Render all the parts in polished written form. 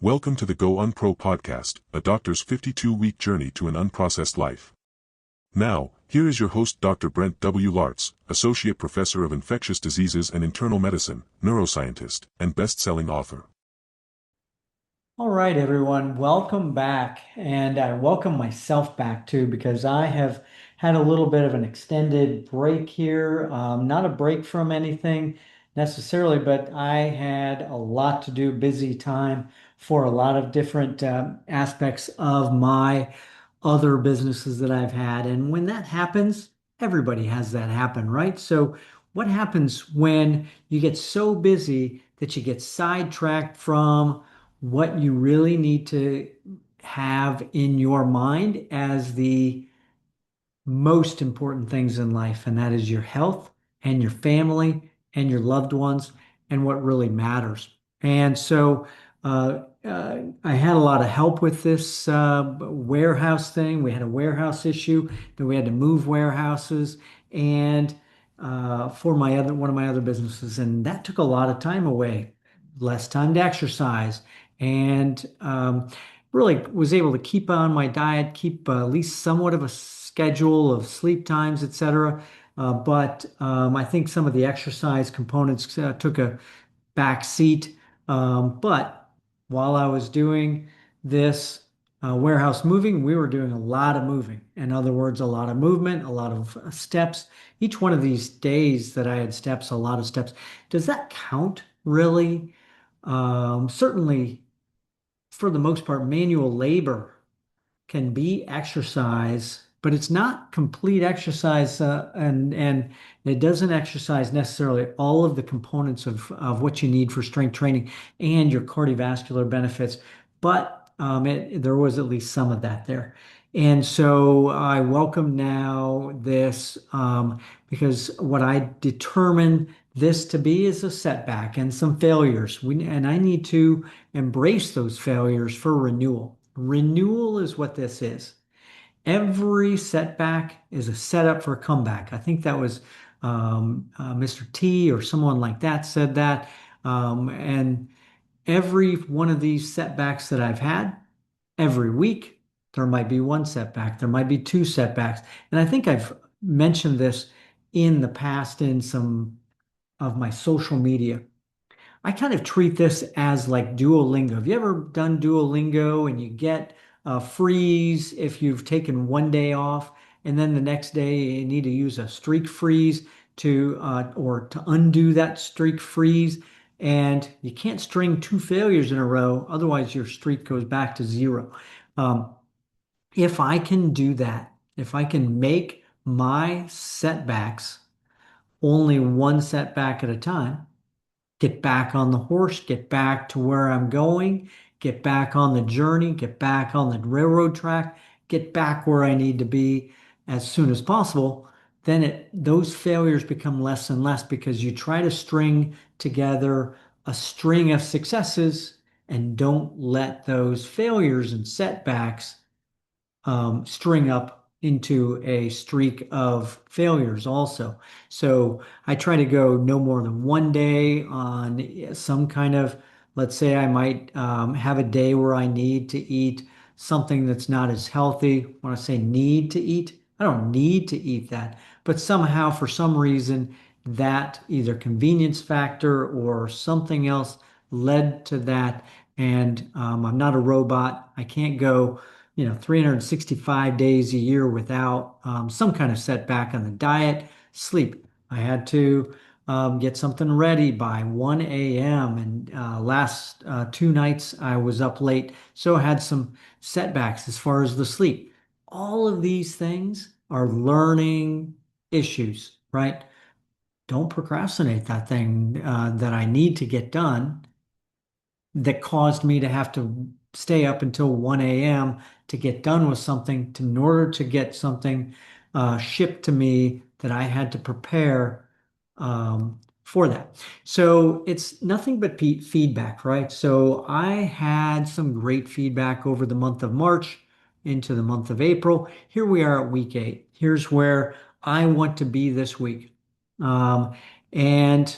Welcome to the Go Unpro podcast, a doctor's 52-week journey to an unprocessed life. Now, here is your host Dr. Brent W. Laartz, Associate Professor of Infectious Diseases and Internal Medicine, neuroscientist, and best-selling author. All right, everyone, welcome back. And I welcome myself back too, because I have had a little bit of an extended break here. Not a break from anything necessarily, but I had a lot to do, busy time for a lot of different aspects of my other businesses that I've had. And when that happens, everybody has that happen, right? So, what happens when you get so busy that you get sidetracked from what you really need to have in your mind as the most important things in life, and that is your health and your family and your loved ones and what really matters. And so I had a lot of help with this warehouse thing. We had a warehouse issue that we had to move warehouses and for one of my other businesses, and that took a lot of time away, less time to exercise, and really was able to keep on my diet, keep at least somewhat of a schedule of sleep times, etc. But I think some of the exercise components took a back seat. But while I was doing this warehouse moving, we were doing a lot of moving. In other words, a lot of movement, a lot of steps. Each one of these days that I had steps, a lot of steps. Does that count really? Certainly, for the most part, manual labor can be exercise, but it's not complete exercise, and it doesn't exercise necessarily all of the components of what you need for strength training and your cardiovascular benefits. But there was at least some of that there. And so I welcome now this because what I determine this to be is a setback and some failures. And I need to embrace those failures for renewal. Renewal is what this is. Every setback is a setup for a comeback. I think that was Mr. T or someone like that said that. And every one of these setbacks that I've had, every week, there might be one setback, there might be two setbacks. And I think I've mentioned this in the past in some of my social media. I kind of treat this as like Duolingo. Have you ever done Duolingo and you get a freeze if you've taken one day off, and then the next day you need to use a streak freeze to or to undo that streak freeze, and you can't string two failures in a row, otherwise your streak goes back to zero. Um, if I can do that, if I can make my setbacks only one setback at a time, get back on the horse, get back to where I'm going, get back on the journey, get back on the railroad track, get back where I need to be as soon as possible, then those failures become less and less because you try to string together a string of successes and don't let those failures and setbacks string up into a streak of failures also. So I try to go no more than one day on some kind of, let's say I might have a day where I need to eat something that's not as healthy. When I say need to eat, I don't need to eat that, but somehow for some reason that either convenience factor or something else led to that. And I'm not a robot. I can't go 365 days a year without some kind of setback on the diet, sleep. I had to get something ready by 1 a.m. And last two nights I was up late, so I had some setbacks as far as the sleep. All of these things are learning issues, right? Don't procrastinate that thing that I need to get done that caused me to have to stay up until 1 a.m. to get done with something in order to get something shipped to me that I had to prepare for that. So it's nothing but feedback, right? So I had some great feedback over the month of March into the month of April. Here we are at week 8. Here's where I want to be this week. And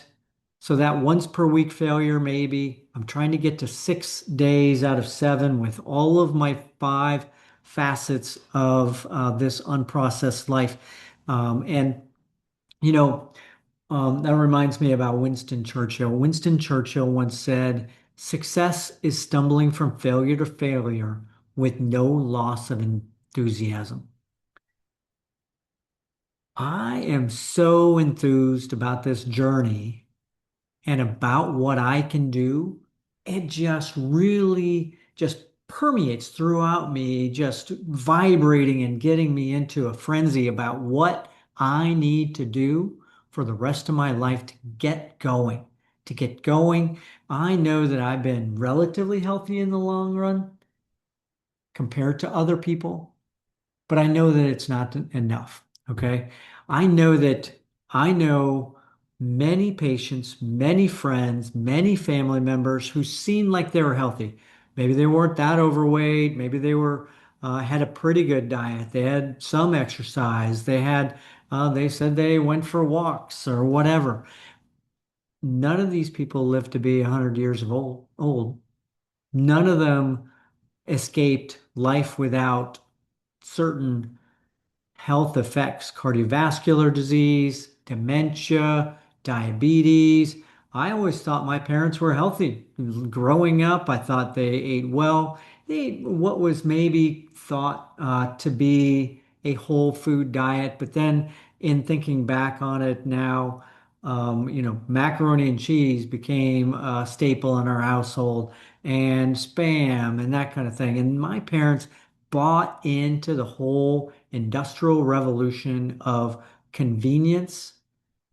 so that once per week failure, maybe I'm trying to get to 6 days out of 7 with all of my 5 facets of this unprocessed life. And, you know, that reminds me about Winston Churchill. Winston Churchill once said, "Success is stumbling from failure to failure with no loss of enthusiasm." I am so enthused about this journey and about what I can do. It just really just permeates throughout me, just vibrating and getting me into a frenzy about what I need to do for the rest of my life to get going. To get going, I know that I've been relatively healthy in the long run compared to other people, but I know that it's not enough. Okay. I know that I know many patients, many friends, many family members who seemed like they were healthy. Maybe they weren't that overweight. Maybe they were had a pretty good diet. They had some exercise. They said they went for walks or whatever. None of these people lived to be 100 years of old. None of them escaped life without certain health effects, cardiovascular disease, dementia, diabetes. I always thought my parents were healthy. Growing up, I thought they ate well. They ate what was maybe thought to be a whole food diet, but then in thinking back on it now, macaroni and cheese became a staple in our household, and spam and that kind of thing. And my parents bought into the whole industrial revolution of convenience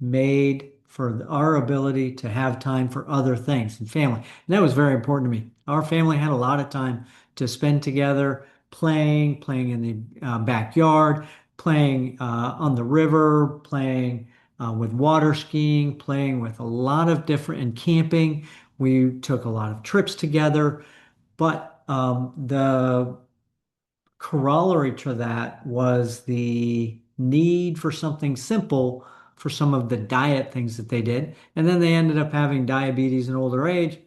made for our ability to have time for other things and family. And that was very important to me. Our family had a lot of time to spend together, playing in the backyard, playing on the river, playing with water skiing, playing with a lot of different and camping. We took a lot of trips together, but the corollary to that was the need for something simple for some of the diet things that they did. And then they ended up having diabetes in older age.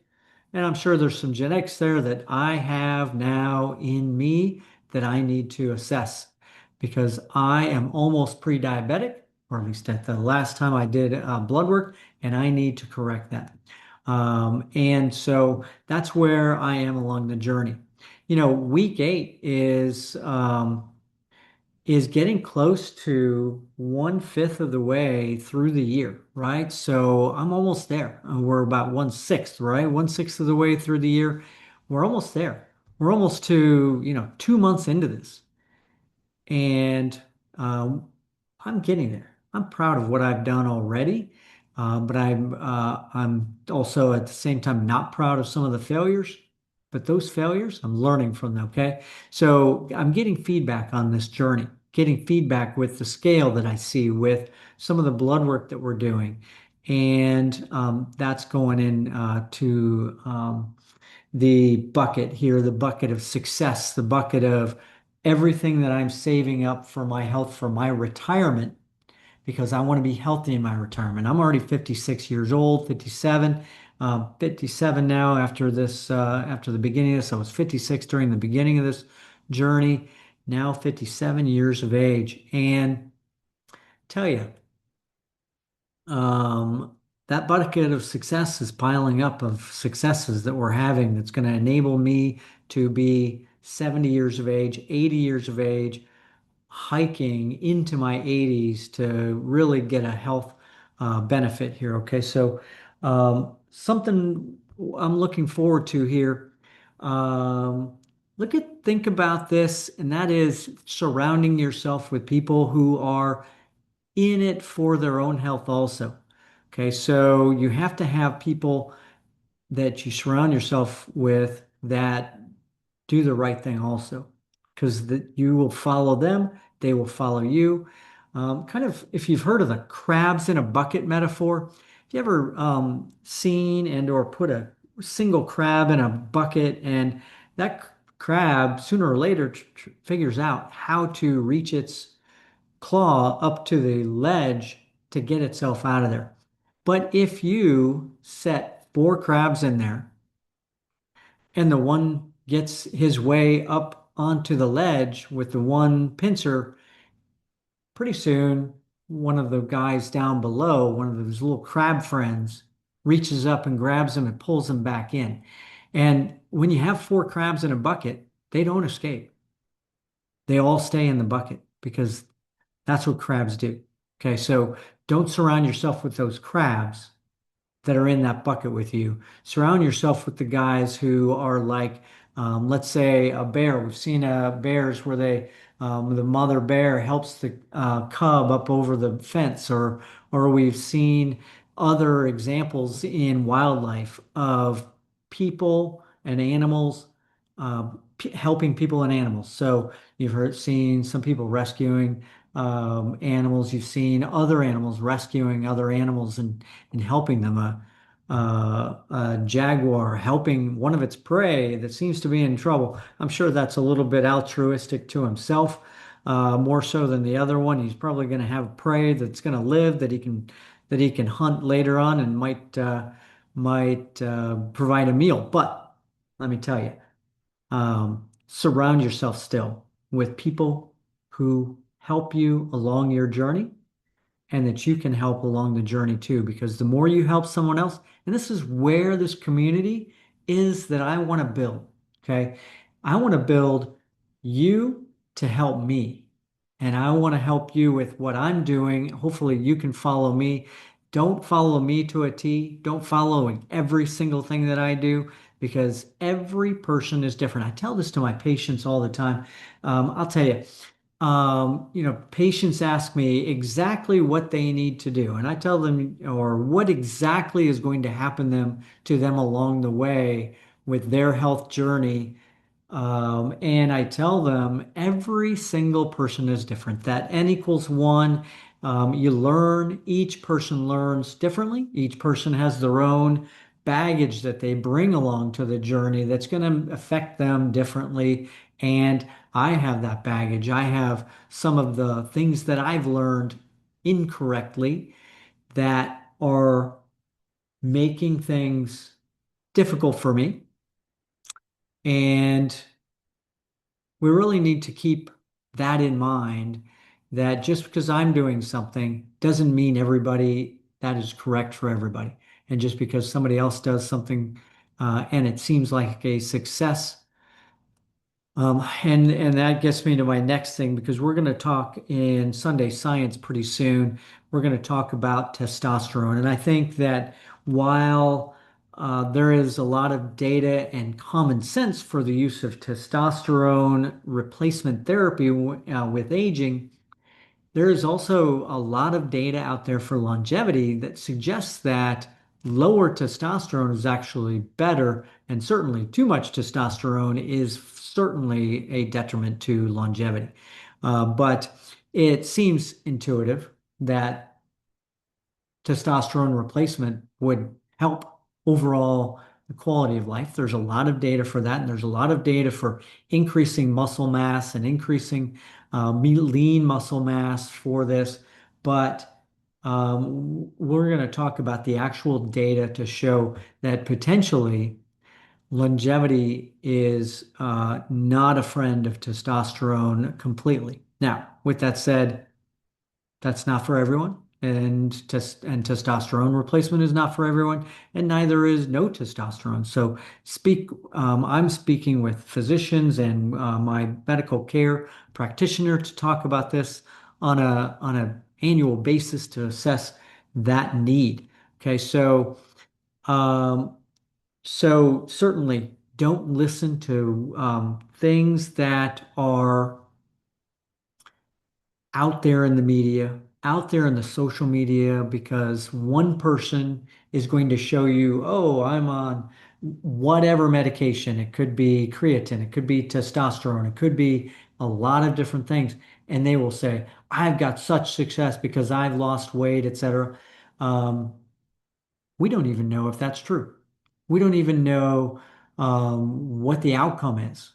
And I'm sure there's some genetics there that I have now in me that I need to assess because I am almost pre-diabetic, or at least at the last time I did blood work, and I need to correct that. And so that's where I am along the journey. Week 8 is getting close to 1/5 of the way through the year, right? So I'm almost there. We're about 1/6, right? 1/6 of the way through the year. We're almost there. We're almost to, 2 months into this. And um, I'm getting there. I'm proud of what I've done already, but I'm also at the same time not proud of some of the failures. But those failures, I'm learning from them. Okay, so I'm getting feedback on this journey, getting feedback with the scale that I see, with some of the blood work that we're doing, and that's going in to the bucket here, the bucket of success, the bucket of everything that I'm saving up for my health, for my retirement, because I want to be healthy in my retirement. I'm already 56 years old, 57, 57 now after the beginning of this. I was 56 during the beginning of this journey, now 57 years of age. And tell you, that bucket of success is piling up of successes that we're having that's going to enable me to be 70 years of age, 80 years of age, hiking into my 80s to really get a health benefit here. Okay, so something I'm looking forward to here. Um, think about this, and that is surrounding yourself with people who are in it for their own health also. Okay, so you have to have people that you surround yourself with that do the right thing also, because you will follow them, they will follow you. Kind of, if you've heard of the crabs in a bucket metaphor, have you ever seen and or put a single crab in a bucket, and that crab sooner or later figures out how to reach its claw up to the ledge to get itself out of there. But if you set 4 crabs in there and the one gets his way up onto the ledge with the one pincer, pretty soon one of the guys down below, one of those little crab friends, reaches up and grabs him and pulls him back in. And when you have four crabs in a bucket, they don't escape. They all stay in the bucket because that's what crabs do. Okay, so don't surround yourself with those crabs that are in that bucket with you. Surround yourself with the guys who are like, let's say a bear. We've seen bears where the mother bear helps the cub up over the fence, or we've seen other examples in wildlife of people and animals helping people and animals. So seen some people rescuing animals. You've seen other animals rescuing other animals and helping them. A jaguar helping one of its prey that seems to be in trouble. I'm sure that's a little bit altruistic to himself, more so than the other one. He's probably going to have prey that's going to live that he can hunt later on and might provide a meal. But let me tell you, surround yourself still with people who help you along your journey and that you can help along the journey too. Because the more you help someone else, and this is where this community is that I want to build. Okay. I want to build you to help me. And I want to help you with what I'm doing. Hopefully, you can follow me. Don't follow me to a T. Don't follow every single thing that I do because every person is different. I tell this to my patients all the time. I'll tell you, patients ask me exactly what they need to do, and I tell them, or what exactly is going to happen to them along the way with their health journey. And I tell them every single person is different. That N equals one. You learn, each person learns differently. Each person has their own baggage that they bring along to the journey that's going to affect them differently. And I have that baggage. I have some of the things that I've learned incorrectly that are making things difficult for me. And we really need to keep that in mind that just because I'm doing something doesn't mean everybody that is correct for everybody. And just because somebody else does something and it seems like a success, and that gets me to my next thing because we're going to talk in Sunday Science pretty soon. We're going to talk about testosterone, and I think that while there is a lot of data and common sense for the use of testosterone replacement therapy with aging, there is also a lot of data out there for longevity that suggests that lower testosterone is actually better, and certainly too much testosterone is certainly a detriment to longevity. But it seems intuitive that testosterone replacement would help overall the quality of life. There's a lot of data for that, and there's a lot of data for increasing muscle mass and increasing lean muscle mass for this. But we're going to talk about the actual data to show that potentially longevity is not a friend of testosterone completely. Now, with that said, that's not for everyone. And testosterone replacement is not for everyone, and neither is no testosterone. So I'm speaking with physicians and my medical care practitioner to talk about this on a annual basis to assess that need. Okay, um, so certainly don't listen to things that are out there in the media, out there in the social media, because one person is going to show you, oh, I'm on whatever medication. It could be creatine, it could be testosterone, it could be a lot of different things. And they will say, I've got such success because I've lost weight, etc. Um, we don't even know if that's true. We don't even know what the outcome is.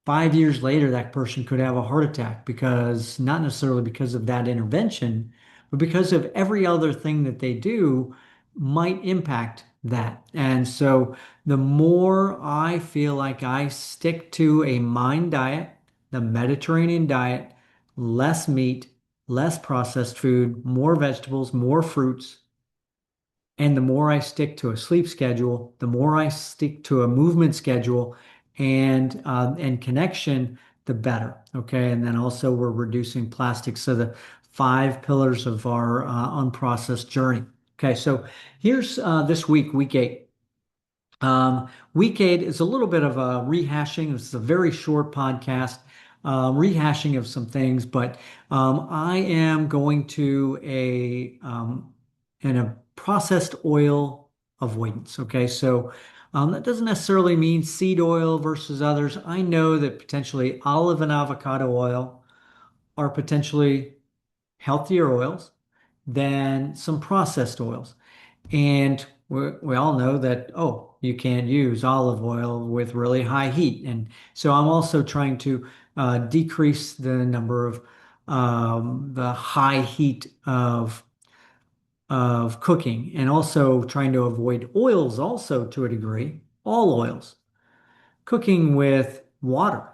5 years later, that person could have a heart attack because not necessarily because of that intervention, but because of every other thing that they do might impact that. And so the more I feel like I stick to a mind diet, the Mediterranean diet, less meat, less processed food, more vegetables, more fruits, and the more I stick to a sleep schedule, the more I stick to a movement schedule and connection, the better. Okay. And then also we're reducing plastics. So the five pillars of our unprocessed journey. Okay. So here's this week, week eight. Week eight is a little bit of a rehashing. This is a very short podcast, rehashing of some things, but I am going to a processed oil avoidance. Okay, so that doesn't necessarily mean seed oil versus others. I know that potentially olive and avocado oil are potentially healthier oils than some processed oils. And we all know that, oh, you can't use olive oil with really high heat. And so I'm also trying to decrease the number of the high heat of cooking and also trying to avoid oils also to a degree, all oils. Cooking with water.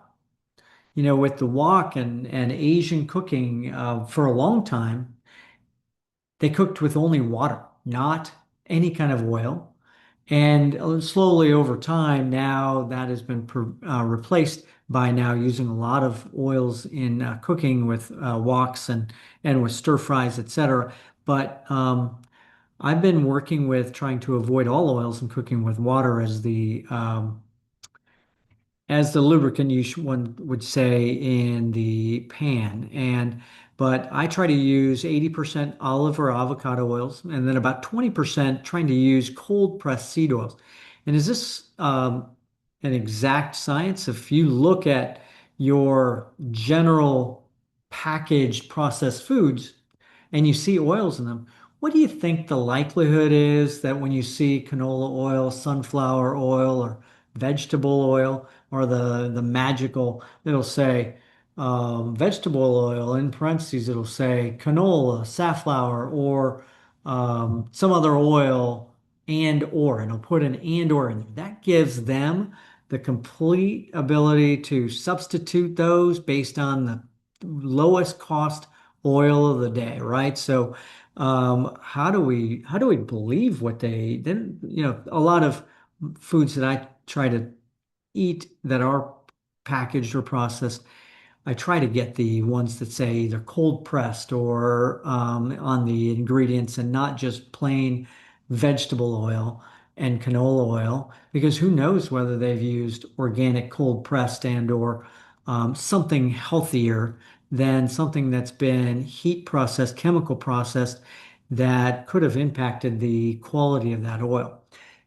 With the wok and Asian cooking for a long time, they cooked with only water, not any kind of oil. And slowly over time, now that has been replaced by now using a lot of oils in cooking with woks and with stir fries, etc. But I've been working with trying to avoid all oils and cooking with water as the lubricant one would say in the pan. But I try to use 80% olive or avocado oils and then about 20% trying to use cold pressed seed oils. And is this an exact science? If you look at your general packaged processed foods and you see oils in them, what do you think the likelihood is that when you see canola oil, sunflower oil, or vegetable oil, or the magical, it'll say vegetable oil, in parentheses, it'll say canola, safflower, or some other oil, and it'll put an and or in there. That gives them the complete ability to substitute those based on the lowest cost oil of the day, right? So how do we believe what they then, a lot of foods that I try to eat that are packaged or processed, I try to get the ones that say either cold pressed or on the ingredients and not just plain vegetable oil and canola oil, because who knows whether they've used organic cold pressed and or something healthier than something that's been heat processed, chemical processed that could have impacted the quality of that oil.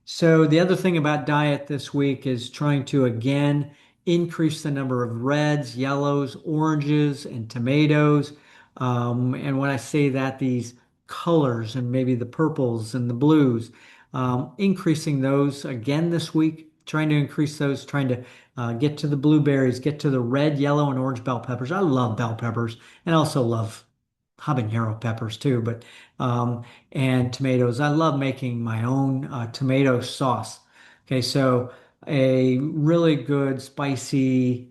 So the other thing about diet this week is trying to again increase the number of reds, yellows, oranges, and tomatoes. And when I say that, these colors and maybe the purples and the blues, increasing those again this week, trying to increase those, trying to get to the blueberries, get to the red, yellow, and orange bell peppers. I love bell peppers and also love habanero peppers too, but and tomatoes. I love making my own tomato sauce. Okay, so a really good spicy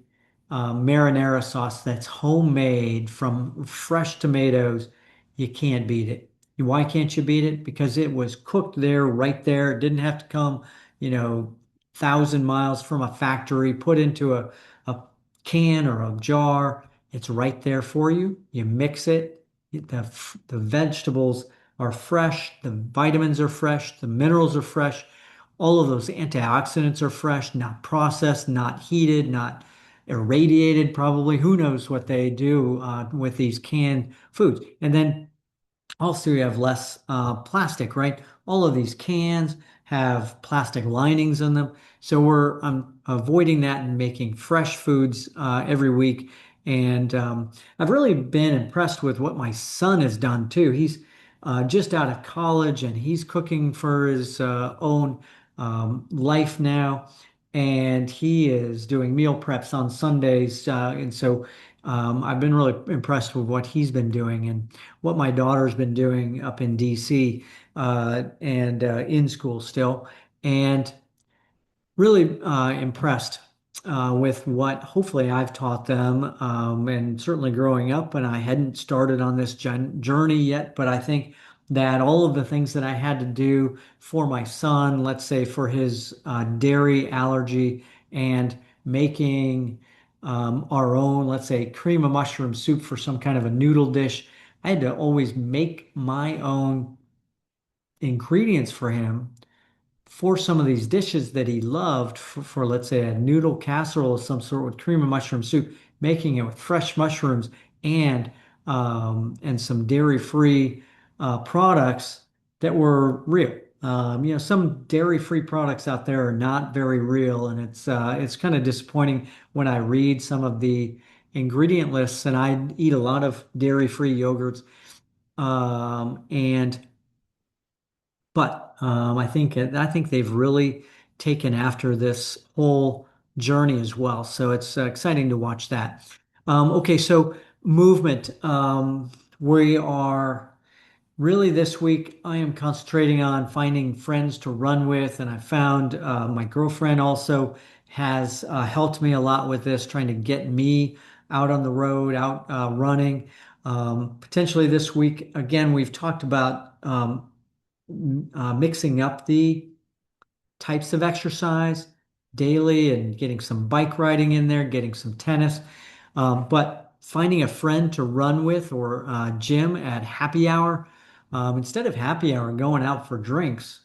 marinara sauce that's homemade from fresh tomatoes. You can't beat it. Why can't you beat it? Because it was cooked there, right there. It didn't have to come, 1,000 miles from a factory, put into a can or a jar. It's right there for you. You mix it. The vegetables are fresh, the vitamins are fresh, the minerals are fresh, all of those antioxidants are fresh, not processed, not heated, not irradiated, probably. Who knows what they do with these canned foods? And then also, you have less plastic, right? All of these cans have plastic linings in them. So I'm avoiding that and making fresh foods every week. And I've really been impressed with what my son has done too. He's just out of college and he's cooking for his own life now. and he is doing meal preps on Sundays. And so I've been really impressed with what he's been doing and what my daughter's been doing up in DC and in school still. And really impressed with what hopefully I've taught them. And certainly growing up, and I hadn't started on this journey yet, but I think that all of the things that I had to do for my son, let's say for his dairy allergy and making our own, let's say, cream of mushroom soup for some kind of a noodle dish, I had to always make my own ingredients for him for some of these dishes that he loved for, let's say a noodle casserole of some sort with cream of mushroom soup, making it with fresh mushrooms and some dairy-free products that were real. Some dairy-free products out there are not very real, and it's kind of disappointing when I read some of the ingredient lists, and I eat a lot of dairy-free yogurts, and but I think they've really taken after this whole journey as well. So it's exciting to watch that. Okay, so movement. We are really this week. I am concentrating on finding friends to run with, and I found my girlfriend also has helped me a lot with this, trying to get me out on the road, out running. Potentially this week, again, we've talked about mixing up the types of exercise daily and getting some bike riding in there, getting some tennis. But finding a friend to run with or gym at happy hour, instead of happy hour and going out for drinks,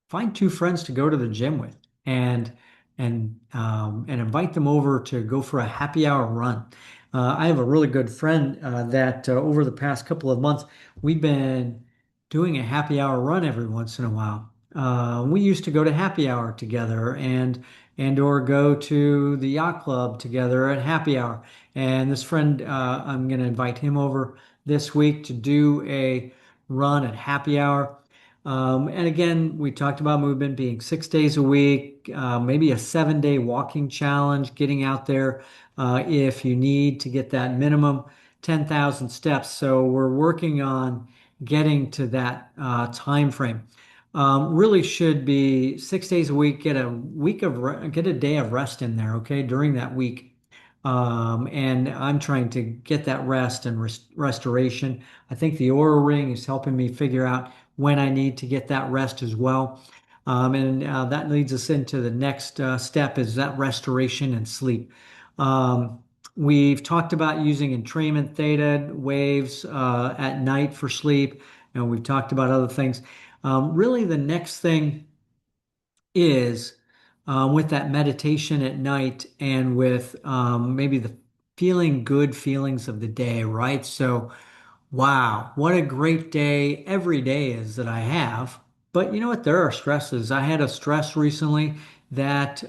find two friends to go to the gym with and and invite them over to go for a happy hour run. I have a really good friend that over the past couple of months we've been doing a happy hour run every once in a while. We used to go to happy hour together and or go to the yacht club together at happy hour. And this friend, I'm going to invite him over this week to do a run at happy hour. And again, we talked about movement being 6 days a week, maybe a 7 day walking challenge, getting out there if you need to get that minimum 10,000 steps. So we're working on getting to that time frame. Really should be 6 days a week. Get a day of rest in there, okay, during that week. And I'm trying to get that rest and restoration. I think the Aura Ring is helping me figure out when I need to get that rest as well. And that leads us into the next step is that restoration and sleep. We've talked about using entrainment theta waves at night for sleep, and we've talked about other things. Really, the next thing is with that meditation at night and with maybe the feeling good feelings of the day, right? So, wow, what a great day every day is that I have. But you know what? There are stresses. I had a stress recently that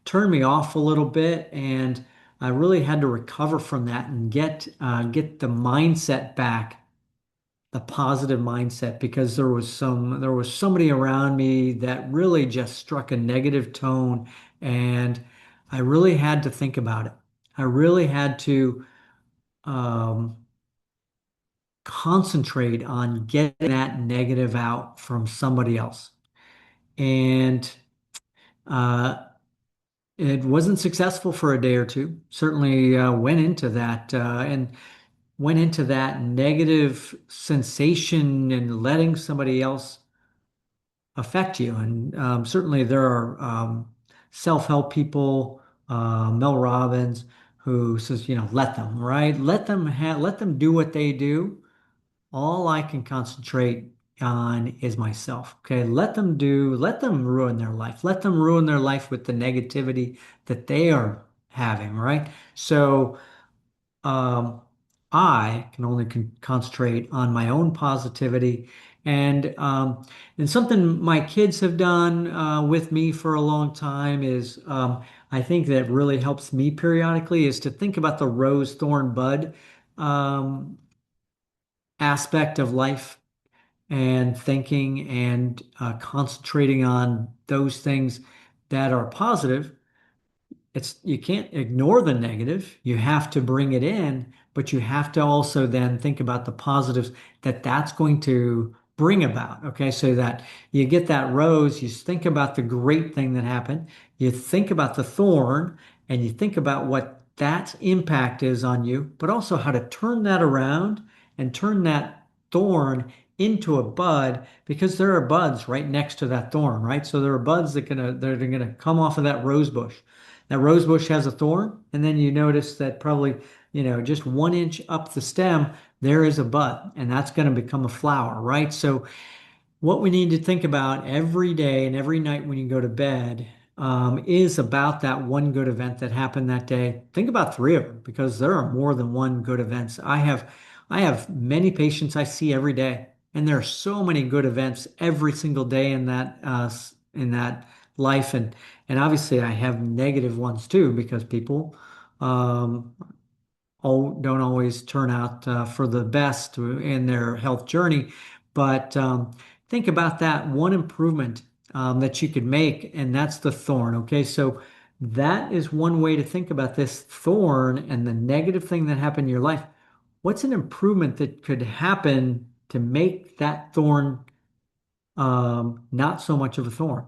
turned me off a little bit, and I really had to recover from that and get the mindset back, the positive mindset, because there was somebody around me that really just struck a negative tone, and I really had to think about it. I really had to um, concentrate on getting that negative out from somebody else. And uh, it wasn't successful for a day or two. Certainly went into that negative sensation and letting somebody else affect you. And certainly there are self-help people, Mel Robbins, who says, let them, right? Let them do what they do. All I can concentrate on is myself. Okay. Let them ruin their life. Let them ruin their life with the negativity that they are having, right? So um, I can only concentrate on my own positivity. And something my kids have done with me for a long time is I think that really helps me periodically is to think about the rose-thorn-bud um, aspect of life and thinking and concentrating on those things that are positive, you can't ignore the negative. You have to bring it in, but you have to also then think about the positives that that's going to bring about. Okay, so that you get that rose, you think about the great thing that happened, you think about the thorn, and you think about what that impact is on you, but also how to turn that around and turn that thorn into a bud, because there are buds right next to that thorn, right? So there are buds that are gonna come off of that rose bush. That rose bush has a thorn, and then you notice that probably, just 1 inch up the stem, there is a bud, and that's going to become a flower, right? So what we need to think about every day and every night when you go to bed is about that one good event that happened that day. Think about three of them because there are more than one good events. I have many patients I see every day, and there are so many good events every single day in that life, and obviously I have negative ones too because people um, don't always turn out for the best in their health journey. But think about that one improvement that you could make, and that's the thorn. Okay, so that is one way to think about this thorn and the negative thing that happened in your life. What's an improvement that could happen to make that thorn not so much of a thorn?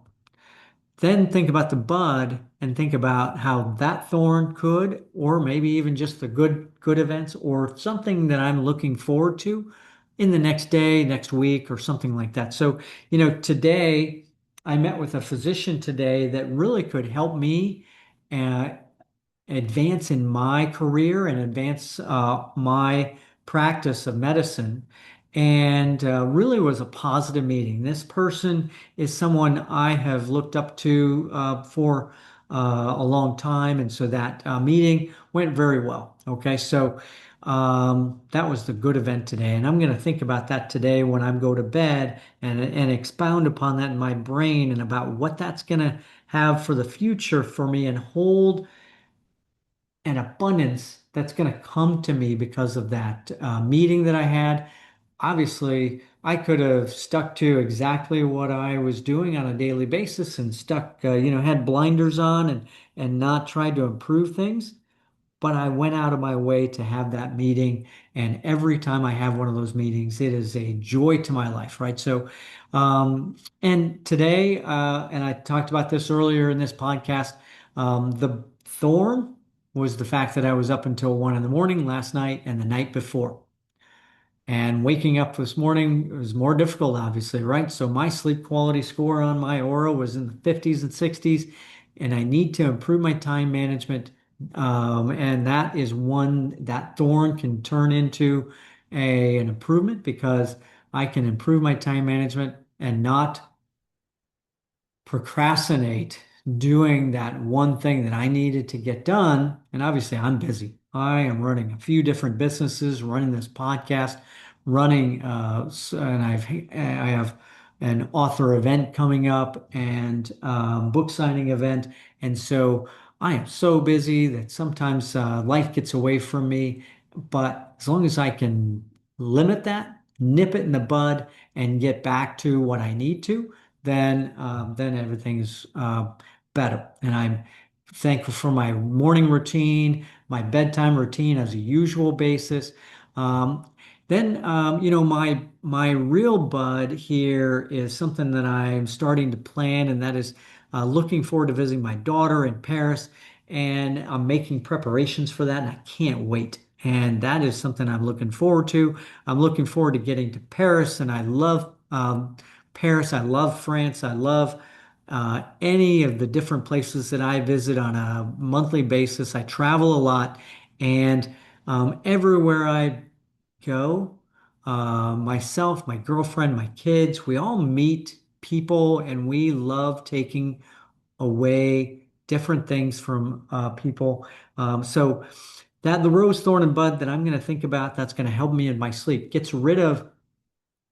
Then think about the bud and think about how that thorn could, or maybe even just the good events or something that I'm looking forward to in the next day, next week, or something like that. So, today I met with a physician today that really could help me uh, advance in my career and advance my practice of medicine. And really was a positive meeting. This person is someone I have looked up to for a long time. And so that meeting went very well. Okay, so that was the good event today. And I'm going to think about that today when I go to bed and expound upon that in my brain and about what that's going to have for the future for me and hold an abundance that's going to come to me because of that meeting that I had. Obviously, I could have stuck to exactly what I was doing on a daily basis and had blinders on and not tried to improve things. But I went out of my way to have that meeting. And every time I have one of those meetings, it is a joy to my life, right? So, and today, and I talked about this earlier in this podcast, the thorn was the fact that I was up until 1 in the morning last night and the night before. And waking up this morning was more difficult, obviously, right? So my sleep quality score on my aura was in the 50s and 60s, and I need to improve my time management. And that is one that thorn can turn into an improvement because I can improve my time management and not procrastinate doing that one thing that I needed to get done. And obviously, I'm busy. I am running a few different businesses, running this podcast, and I have an author event coming up and book signing event. And so I am so busy that sometimes life gets away from me. But as long as I can limit that, nip it in the bud, and get back to what I need to, then everything is better. And I'm thankful for my morning routine, my bedtime routine as a usual basis. My real bud here is something that I'm starting to plan, and that is looking forward to visiting my daughter in Paris, and I'm making preparations for that, and I can't wait. And that is something I'm looking forward to. I'm looking forward to getting to Paris, and I love Paris. I love France. I love any of the different places that I visit on a monthly basis. I travel a lot, and everywhere I go, myself, my girlfriend, my kids, we all meet people, and we love taking away different things from people. So that the rose, thorn, and bud that I'm going to think about, that's going to help me in my sleep. Gets rid of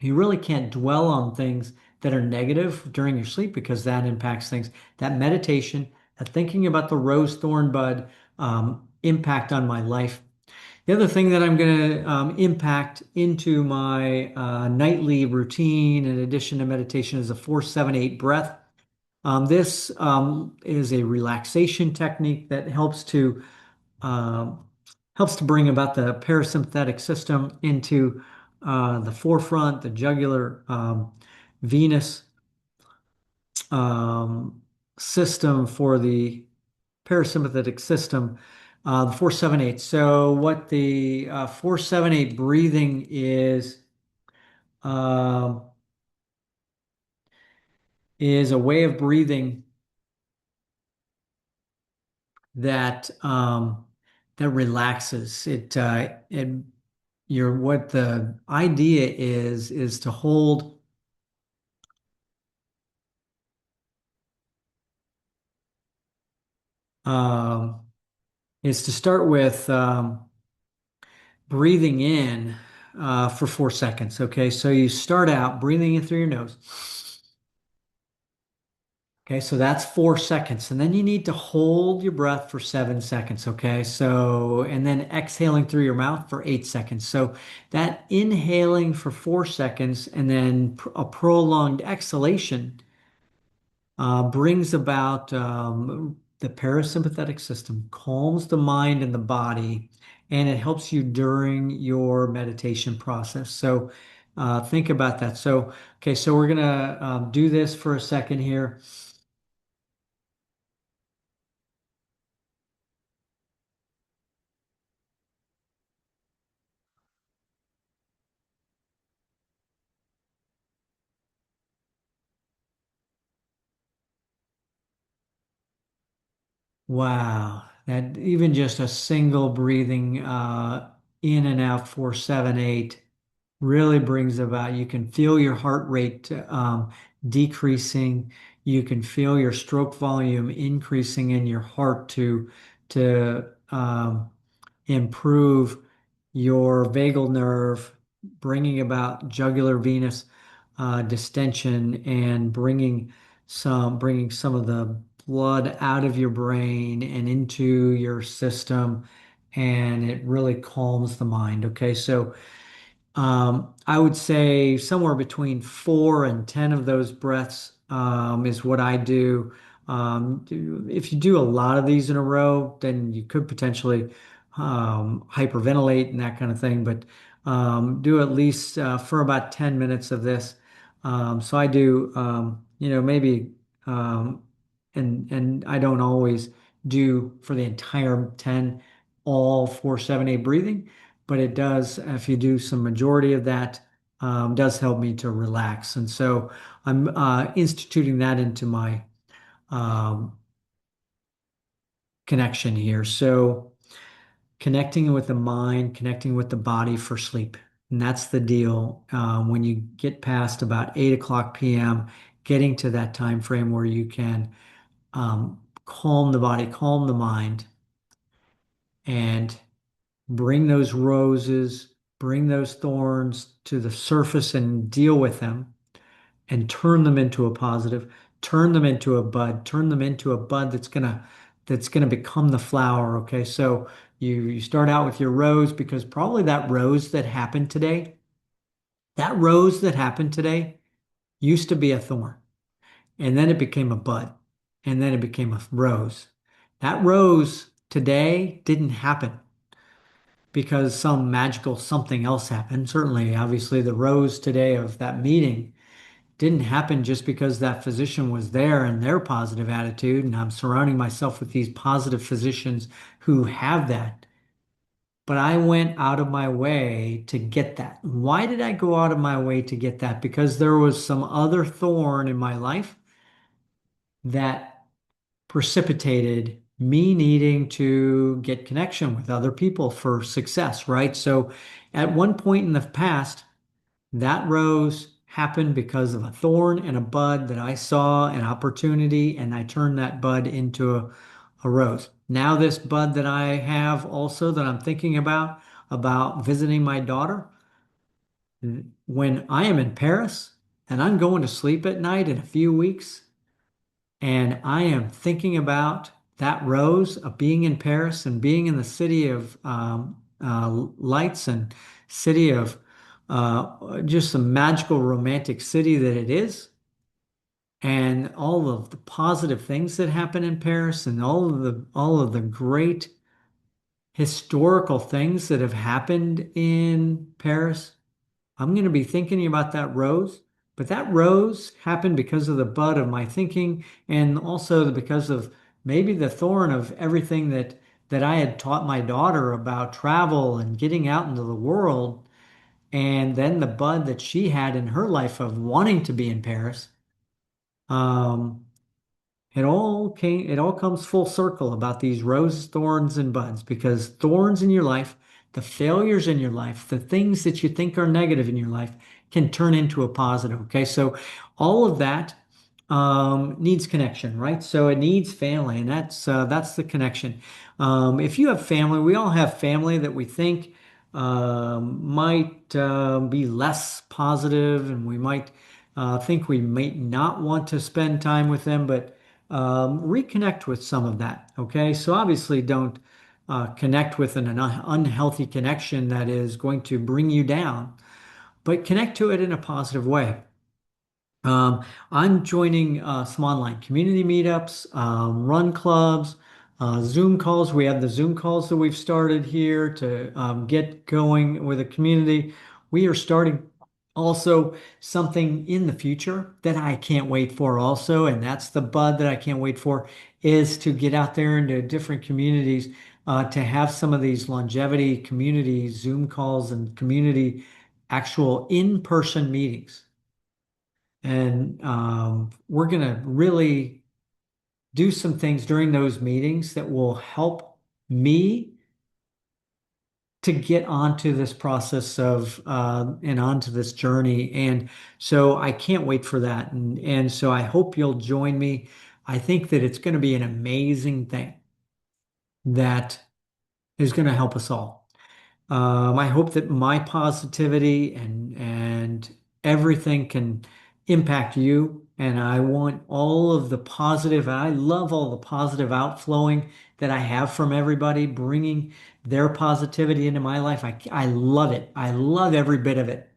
You really can't dwell on things that are negative during your sleep because that impacts things. That meditation, that thinking about the rose, thorn, bud impact on my life. The other thing that I'm going to impact into my nightly routine, in addition to meditation, is a 4-7-8 breath. This is a relaxation technique that um, helps to bring about the parasympathetic system into the forefront, the jugular venous um, system for the parasympathetic system, the 478. So what the 478 breathing um is a way of breathing that that relaxes. It your what the idea is to hold um, is to start with breathing in for 4 seconds. Okay, so you start out breathing in through your nose. Okay, so that's 4 seconds. And then you need to hold your breath for 7 seconds. Okay, so, and then exhaling through your mouth for 8 seconds. So that inhaling for 4 seconds and then a prolonged exhalation brings about the parasympathetic system, calms the mind and the body, and it helps you during your meditation process. So think about that. So, okay, so we're gonna do this for a second here. Wow, that even just a single breathing in and out 4, 7, 8 really brings about. You can feel your heart rate decreasing. You can feel your stroke volume increasing in your heart to improve your vagal nerve, bringing about jugular venous distension and bringing some of the blood out of your brain and into your system, and it really calms the mind. Okay, so I would say somewhere between 4 and 10 of those breaths is what I do. If you do a lot of these in a row, then you could potentially hyperventilate and that kind of thing. But do at least for about 10 minutes of this. So I do, maybe, um, and I don't always do for the entire 10 all 4, 7, 8 breathing, but it does, if you do some majority of that, does help me to relax. And so I'm instituting that into my um, connection here. So connecting with the mind, connecting with the body for sleep. And that's the deal. When you get past about 8 o'clock p.m., getting to that time frame where you can calm the body, calm the mind, and bring those roses, bring those thorns to the surface and deal with them and turn them into a positive, turn them into a bud, turn them into a bud that's gonna become the flower. Okay, so you start out with your rose because probably that rose that happened today used to be a thorn, and then it became a bud, and then it became a rose. That rose today didn't happen because some magical something else happened. Certainly, obviously, the rose today of that meeting didn't happen just because that physician was there and their positive attitude, and I'm surrounding myself with these positive physicians who have that. But I went out of my way to get that. Why did I go out of my way to get that? Because there was some other thorn in my life that precipitated me needing to get connection with other people for success, right? So at one point in the past, that rose happened because of a thorn and a bud that I saw an opportunity, and I turned that bud into a rose. Now, this bud that I have also that I'm thinking about visiting my daughter, when I am in Paris and I'm going to sleep at night in a few weeks, and I am thinking about that rose of being in Paris and being in the city of lights and city of just a magical romantic city that it is. and all of the positive things that happen in Paris and all of the great historical things that have happened in Paris, I'm going to be thinking about that rose. But that rose happened because of the bud of my thinking and also because of maybe the thorn of everything that I had taught my daughter about travel and getting out into the world. And then the bud that she had in her life of wanting to be in Paris. Um, it all comes full circle about these roses, thorns, and buds because thorns in your life, the failures in your life, the things that you think are negative in your life can turn into a positive. Okay. So all of that needs connection, right? So it needs family, and that's the connection. If you have family, we all have family that we think might be less positive, and we might think we might not want to spend time with them, but reconnect with some of that. Okay, so obviously don't connect with an unhealthy connection that is going to bring you down, but connect to it in a positive way. I'm joining some online community meetups, run clubs, Zoom calls. We have the Zoom calls that we've started here to get going with a community. We are starting also something in the future that I can't wait for also, and that's the bud that I can't wait for, is to get out there into different communities, to have some of these longevity community Zoom calls and community actual in-person meetings. And we're going to really do some things during those meetings that will help me to get onto this process of and onto this journey. And so I can't wait for that. And so I hope you'll join me. I think that it's going to be an amazing thing that is going to help us all. I hope that my positivity and everything can impact you. And I want all of the positive, and I love all the positive outflowing that I have from everybody, bringing their positivity into my life. I love it. I love every bit of it.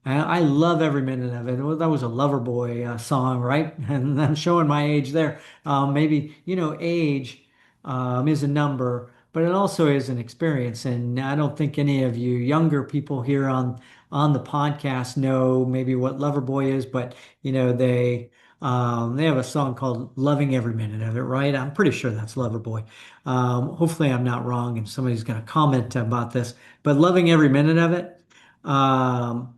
I love every minute of it. Well, that was a Loverboy song, right? And I'm showing my age there. Maybe, age is a number, but it also is an experience. And I don't think any of you younger people here on the podcast know maybe what Loverboy is, but they have a song called "Loving Every Minute of It," right? I'm pretty sure that's Loverboy. Hopefully, I'm not wrong, and somebody's going to comment about this. But "Loving Every Minute of It"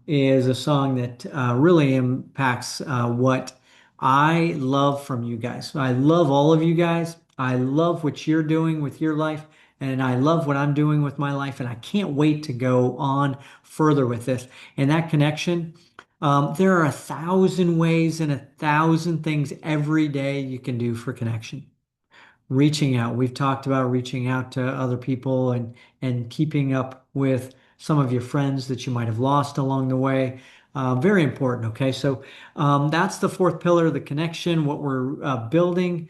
is a song that really impacts what I love from you guys. I love all of you guys. I love what you're doing with your life, and I love what I'm doing with my life, and I can't wait to go on further with this. And that connection, there are 1,000 ways and 1,000 things every day you can do for connection. Reaching out. We've talked about reaching out to other people and keeping up with some of your friends that you might have lost along the way. Very important. Okay, so that's the fourth pillar, the connection, what we're building.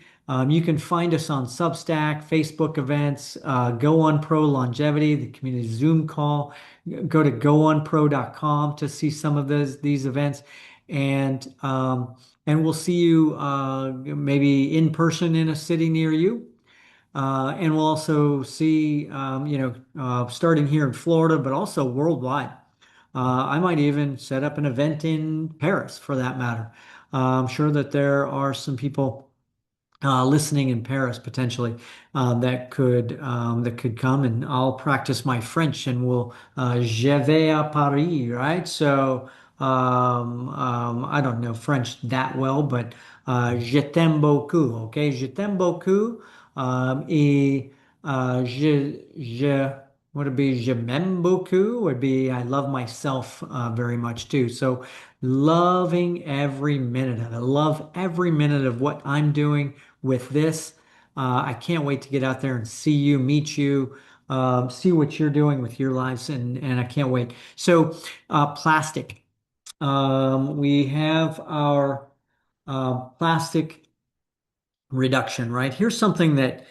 You can find us on Substack, Facebook events, Go On Pro Longevity, the community Zoom call. Go to goonpro.com to see some of these events, and and we'll see you maybe in person in a city near you. And we'll also see, starting here in Florida, but also worldwide. I might even set up an event in Paris for that matter. I'm sure that there are some people listening in Paris potentially that could come, and I'll practice my French and we'll je vais à Paris, right? So I don't know French that well, but je t'aime beaucoup, okay? Je t'aime beaucoup, et would it be je m'aime beaucoup? Would be I love myself very much too. So loving every minute of it, love every minute of what I'm doing with this. I can't wait to get out there and see you, meet you, see what you're doing with your lives, and I can't wait. So, plastic. We have our plastic reduction, right? Here's something that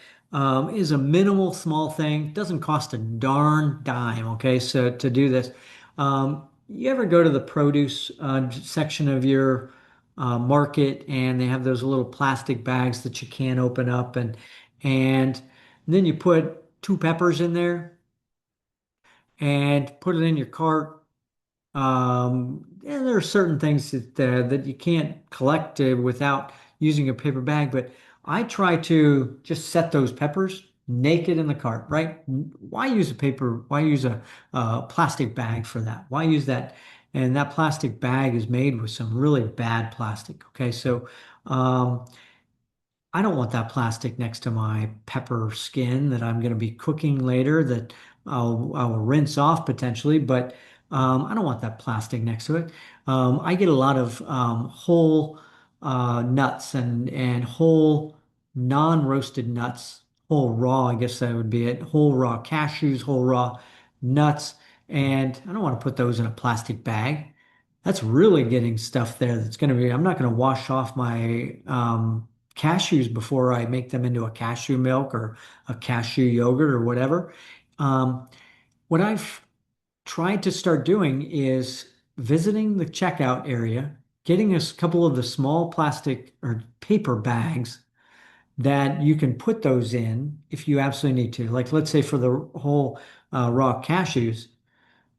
is a minimal small thing, doesn't cost a darn dime, okay? So to do this, you ever go to the produce section of your market, and they have those little plastic bags that you can open up, and then you put two peppers in there and put it in your cart. And there are certain things that you can't collect without using a paper bag, but I try to just set those peppers naked in the cart, right? Why use a paper? Why use a plastic bag for that? Why use that? And that plastic bag is made with some really bad plastic. Okay, so um, I don't want that plastic next to my pepper skin that I'm going to be cooking later that I'll rinse off potentially, but I don't want that plastic next to it. I get a lot of whole nuts and whole non-roasted nuts, whole raw, I guess that would be it, whole raw cashews, whole raw nuts, and I don't want to put those in a plastic bag. That's really getting stuff there that's going to be, I'm not going to wash off my cashews before I make them into a cashew milk or a cashew yogurt or whatever. Um, what I've tried to start doing is visiting the checkout area, getting a couple of the small plastic or paper bags that you can put those in if you absolutely need to. Like, let's say for the whole raw cashews,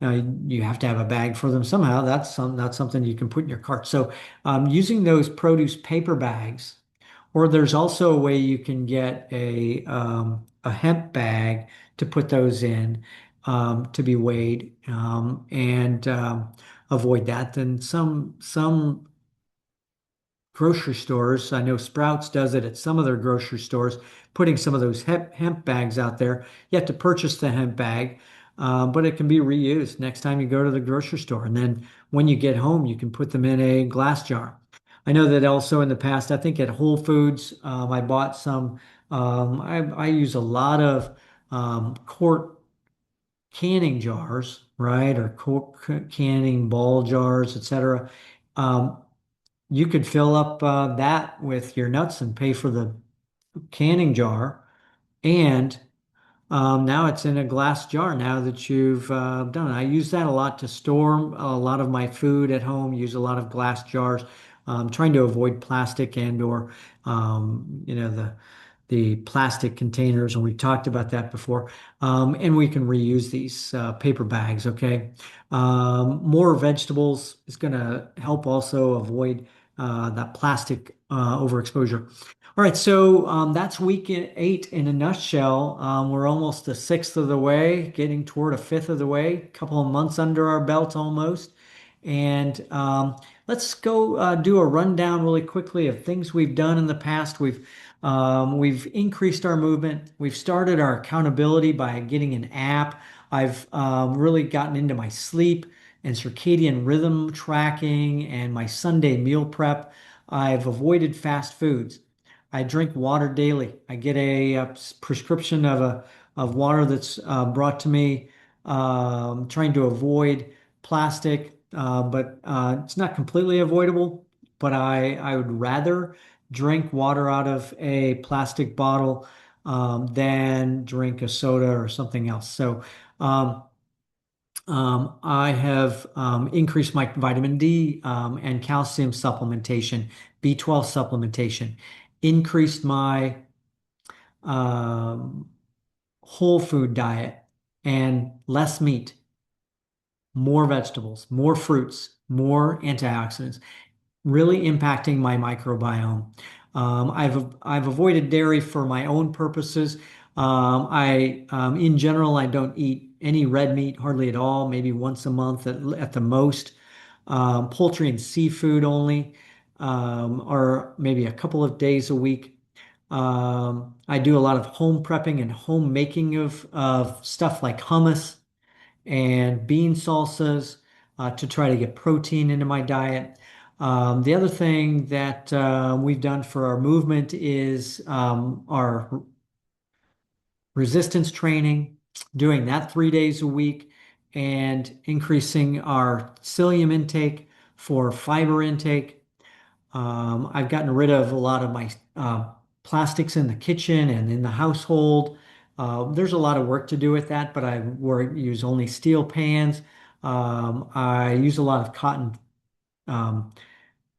you have to have a bag for them somehow. That's something you can put in your cart. So, using those produce paper bags, or there's also a way you can get a hemp bag to put those in to be weighed and avoid that. Then some grocery stores. I know Sprouts does it at some of their grocery stores, putting some of those hemp bags out there. You have to purchase the hemp bag, but it can be reused next time you go to the grocery store. And then when you get home, you can put them in a glass jar. I know that also in the past, I think at Whole Foods, I bought some. I use a lot of quart canning jars, right, or quart canning ball jars, etc. Um, you could fill up that with your nuts and pay for the canning jar. And now it's in a glass jar now that you've done. I use that a lot to store a lot of my food at home, use a lot of glass jars, trying to avoid plastic and or the plastic containers, and we talked about that before. And we can reuse these paper bags, okay? More vegetables is going to help also avoid that plastic overexposure. All right, so that's week eight in a nutshell. We're almost a sixth of the way, getting toward a fifth of the way, a couple of months under our belt almost. And let's go do a rundown really quickly of things we've done in the past. We've increased our movement. We've started our accountability by getting an app. I've really gotten into my sleep and circadian rhythm tracking and my Sunday meal prep. I've avoided fast foods. I drink water daily. I get a prescription of water that's brought to me, trying to avoid plastic, but it's not completely avoidable. But I would rather drink water out of a plastic bottle than drink a soda or something else. So um, I have increased my vitamin D and calcium supplementation, B12 supplementation, increased my um, whole food diet and less meat, more vegetables, more fruits, more antioxidants, really impacting my microbiome. I've avoided dairy for my own purposes. In general, I don't eat any red meat hardly at all, maybe once a month at the most. Poultry and seafood only, or maybe a couple of days a week. I do a lot of home prepping and home making of stuff like hummus and bean salsas to try to get protein into my diet. The other thing that we've done for our movement is our resistance training, doing that 3 days a week, and increasing our psyllium intake for fiber intake. I've gotten rid of a lot of my plastics in the kitchen and in the household. There's a lot of work to do with that, but use only steel pans. I use a lot of cotton um,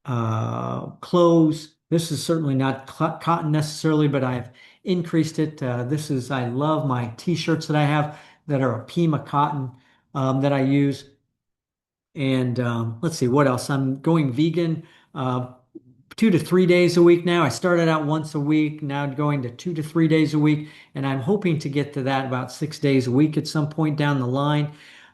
clothes. This is certainly not cotton necessarily, but I've increased it. I love my t-shirts that I have that are a Pima cotton that I use. And let's see what else. I'm going vegan 2 to 3 days a week now. I started out once a week, now going to 2 to 3 days a week, and I'm hoping to get to that about 6 days a week at some point down the line.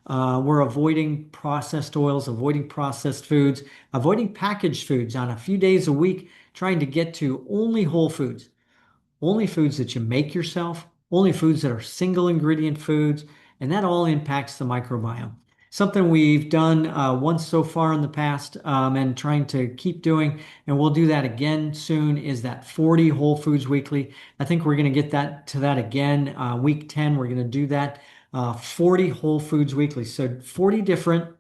We're avoiding processed oils, avoiding processed foods, avoiding packaged foods on a few days a week, trying to get to only foods that you make yourself, only foods that are single ingredient foods, and that all impacts the microbiome. Something we've done once so far in the past and trying to keep doing, and we'll do that again soon, is that 40 whole foods weekly. I think we're going to get that again. Week 10, we're going to do that 40 whole foods weekly. So 40 different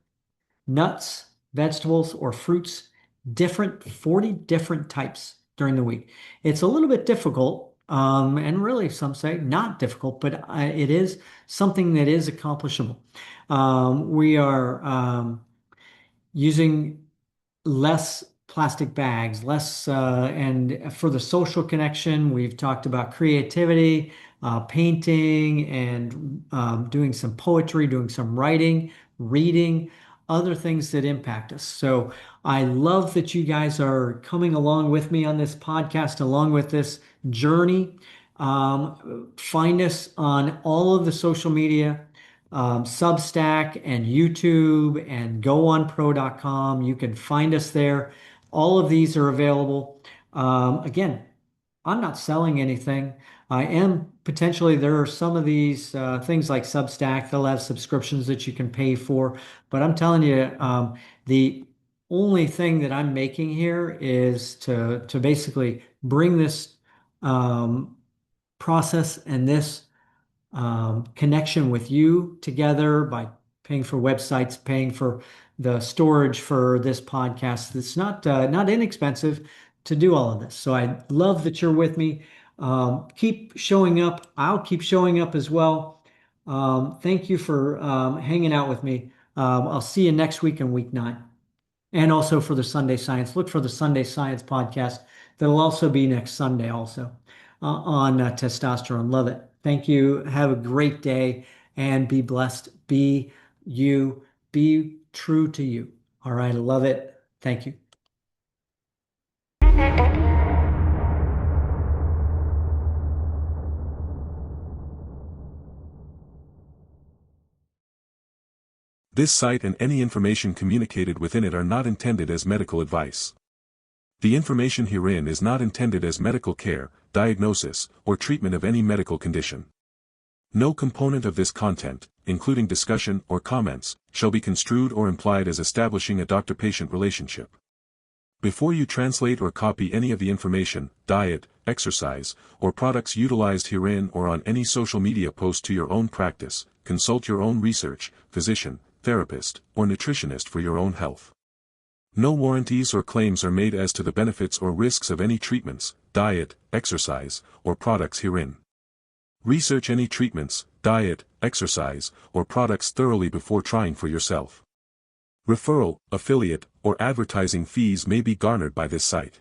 nuts, vegetables, or fruits, 40 different types during the week. It's a little bit difficult, and really some say not difficult, but it is something that is accomplishable. We are using less plastic bags, and for the social connection, we've talked about creativity, painting, and doing some poetry, doing some writing, reading, other things that impact us. So I love that you guys are coming along with me on this podcast, along with this journey. Find us on all of the social media, Substack and YouTube and goonpro.com. You can find us there. All of these are available. Again, I'm not selling anything. I am potentially, there are some of these things like Substack, they'll have subscriptions that you can pay for. But I'm telling you, the only thing that I'm making here is to basically bring this process and this connection with you together by paying for websites, paying for the storage for this podcast. It's not inexpensive to do all of this. So I love that you're with me. Keep showing up. I'll keep showing up as well. Thank you for hanging out with me. I'll see you next week in week 9. And also for the Sunday Science. Look for the Sunday Science podcast. That'll also be next Sunday also on testosterone. Love it. Thank you. Have a great day and be blessed. Be you. Be true to you. All right. I love it. Thank you. This site and any information communicated within it are not intended as medical advice. The information herein is not intended as medical care, diagnosis, or treatment of any medical condition. No component of this content, including discussion or comments, shall be construed or implied as establishing a doctor-patient relationship. Before you translate or copy any of the information, diet, exercise, or products utilized herein or on any social media post to your own practice, consult your own research, physician, therapist, or nutritionist for your own health. No warranties or claims are made as to the benefits or risks of any treatments, diet, exercise, or products herein. Research any treatments, diet, exercise, or products thoroughly before trying for yourself. Referral, affiliate, or advertising fees may be garnered by this site.